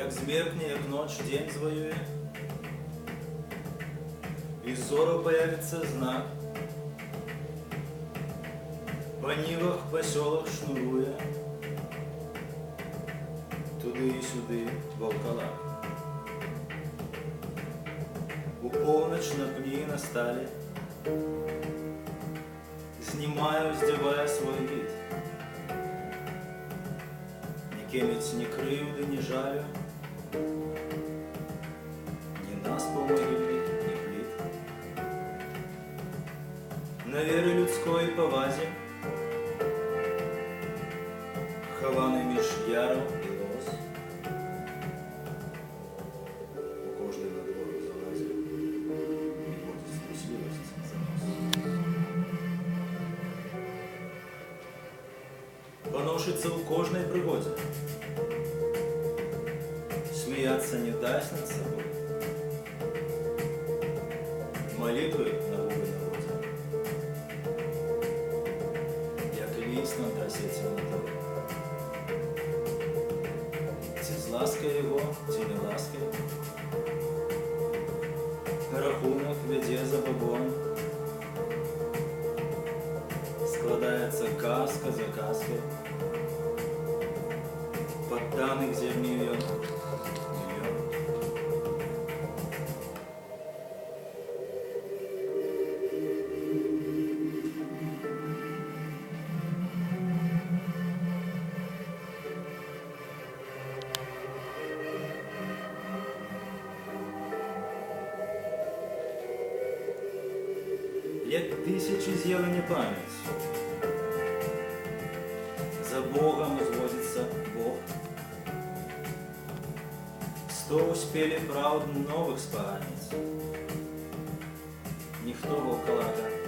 Як змеркне, як ноч день звоює, и зору появится знак. По нивах, по селах шнуруя, туди і сюди волколак. У полночь на пні на сталі знімаю, здівая свой вид. Ні кемець, ні кривди, ні жалю, ні нас по могилі, ні пліт. На віри людської повазі, хований між яром і лоз, у кожний на двору залазив і водить трусливость за нос. Поношиться у кожній пригоді, сміяться не дасть над собою, молитвою на губи наводя, як ліс на трасі цілотові. Ці з ласкою його, ці не ласкою, рахунок веде за бабон, складається казка за казкою, подданих зерні мільйон. Лет тысячи зелени память. За Богом возводится Бог. 100 успели правд новых споганить. Ніхто волколака